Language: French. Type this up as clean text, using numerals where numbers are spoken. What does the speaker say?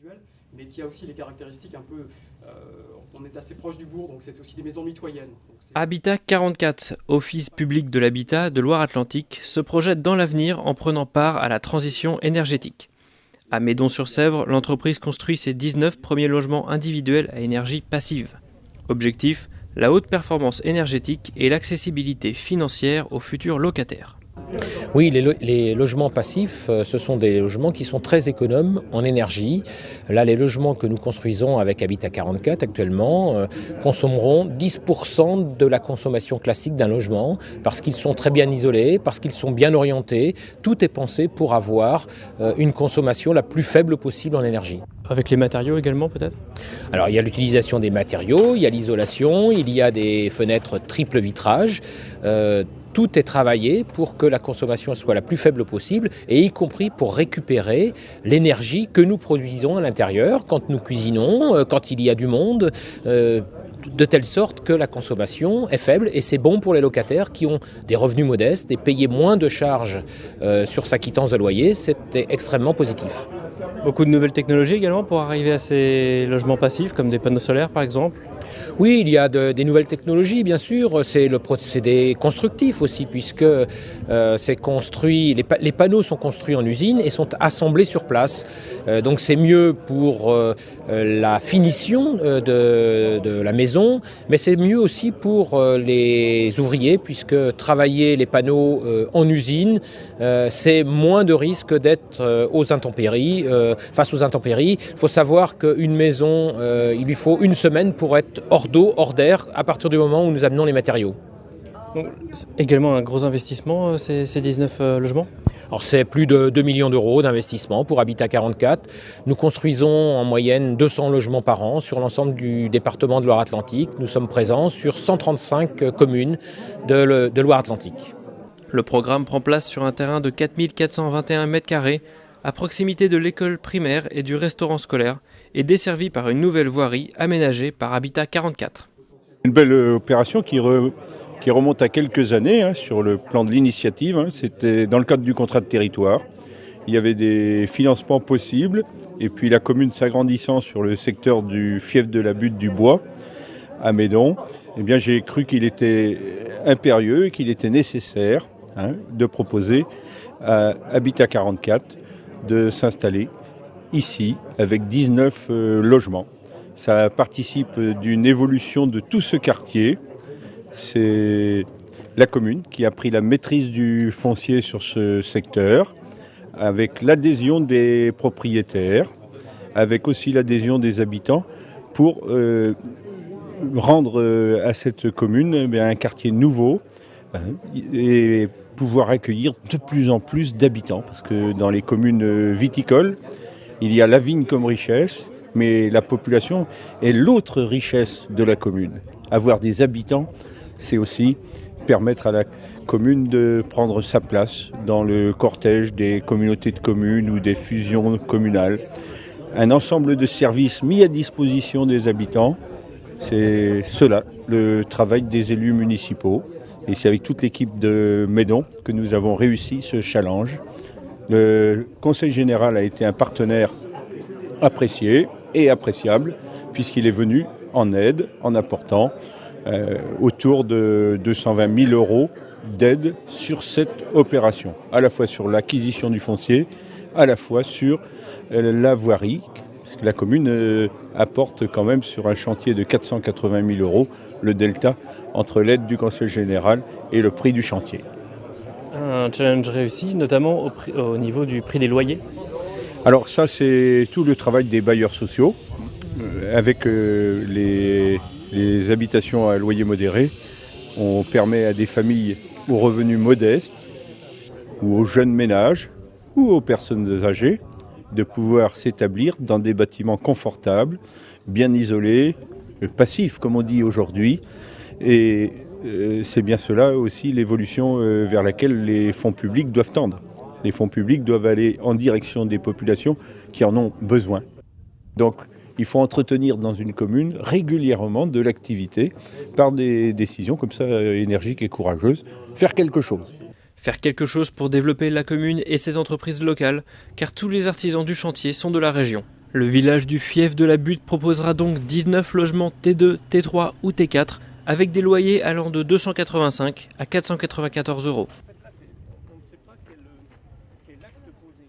individuelles, mais qui a aussi les caractéristiques un peu... on est assez proche du bourg, donc c'est aussi des maisons mitoyennes. Habitat 44, Office public de l'habitat de Loire-Atlantique, se projette dans l'avenir en prenant part à la transition énergétique. À Médon-sur-Sèvre, l'entreprise construit ses 19 premiers logements individuels à énergie passive. Objectif, la haute performance énergétique et l'accessibilité financière aux futurs locataires. Oui, les logements passifs, ce sont des logements qui sont très économes en énergie. Là, les logements que nous construisons avec Habitat 44 actuellement consommeront 10% de la consommation classique d'un logement parce qu'ils sont très bien isolés, parce qu'ils sont bien orientés. Tout est pensé pour avoir une consommation la plus faible possible en énergie. Avec les matériaux également peut-être ? Alors il y a l'utilisation des matériaux, il y a l'isolation, il y a des fenêtres triple vitrage. Tout est travaillé pour que la consommation soit la plus faible possible et y compris pour récupérer l'énergie que nous produisons à l'intérieur quand nous cuisinons, quand il y a du monde, de telle sorte que la consommation est faible et c'est bon pour les locataires qui ont des revenus modestes et payer moins de charges sur sa quittance de loyer, c'est extrêmement positif. Beaucoup de nouvelles technologies également pour arriver à ces logements passifs comme des panneaux solaires par exemple ? Oui, il y a des nouvelles technologies, bien sûr. C'est le procédé constructif aussi, puisque c'est construit. Les panneaux sont construits en usine et sont assemblés sur place. Donc c'est mieux pour la finition de la maison, mais c'est mieux aussi pour les ouvriers, puisque travailler les panneaux en usine, c'est moins de risque d'être aux intempéries. Face aux intempéries, il faut savoir qu'une maison, il lui faut une semaine pour être hors d'eau, hors d'air, à partir du moment où nous amenons les matériaux. Donc, également un gros investissement, ces 19 logements ? Alors c'est plus de 2 millions d'euros d'investissement pour Habitat 44. Nous construisons en moyenne 200 logements par an sur l'ensemble du département de Loire-Atlantique. Nous sommes présents sur 135 communes de Loire-Atlantique. Le programme prend place sur un terrain de 4421 m², à proximité de l'école primaire et du restaurant scolaire, et desservi par une nouvelle voirie aménagée par Habitat 44. Une belle opération qui remonte à quelques années sur le plan de l'initiative. C'était dans le cadre du contrat de territoire. Il y avait des financements possibles et puis la commune s'agrandissant sur le secteur du fief de la Butte du Bois à Médon, eh bien, j'ai cru qu'il était impérieux et qu'il était nécessaire de proposer à Habitat 44 de s'installer ici avec 19 logements. Ça participe d'une évolution de tout ce quartier. C'est la commune qui a pris la maîtrise du foncier sur ce secteur, avec l'adhésion des propriétaires, avec aussi l'adhésion des habitants, pour rendre à cette commune un quartier nouveau et pouvoir accueillir de plus en plus d'habitants. Parce que dans les communes viticoles, il y a la vigne comme richesse, mais la population est l'autre richesse de la commune. Avoir des habitants, c'est aussi permettre à la commune de prendre sa place dans le cortège des communautés de communes ou des fusions communales. Un ensemble de services mis à disposition des habitants, c'est cela, le travail des élus municipaux. Et c'est avec toute l'équipe de Médon que nous avons réussi ce challenge. Le Conseil général a été un partenaire apprécié et appréciable, puisqu'il est venu en aide, en apportant autour de 220 000 euros d'aide sur cette opération, à la fois sur l'acquisition du foncier, à la fois sur la voirie, parce que la commune apporte quand même sur un chantier de 480 000 euros le delta entre l'aide du Conseil général et le prix du chantier. Un challenge réussi, notamment au niveau du prix des loyers. Alors ça, c'est tout le travail des bailleurs sociaux, avec les habitations à loyer modéré. On permet à des familles aux revenus modestes, ou aux jeunes ménages, ou aux personnes âgées, de pouvoir s'établir dans des bâtiments confortables, bien isolés, passifs comme on dit aujourd'hui. Et c'est bien cela aussi l'évolution vers laquelle les fonds publics doivent tendre. Les fonds publics doivent aller en direction des populations qui en ont besoin. Donc il faut entretenir dans une commune régulièrement de l'activité par des décisions comme ça énergiques et courageuses. Faire quelque chose. Faire quelque chose pour développer la commune et ses entreprises locales, car tous les artisans du chantier sont de la région. Le village du Fief de la Butte proposera donc 19 logements T2, T3 ou T4 avec des loyers allant de 285 à 494 euros. On ne sait pas quel acte poser.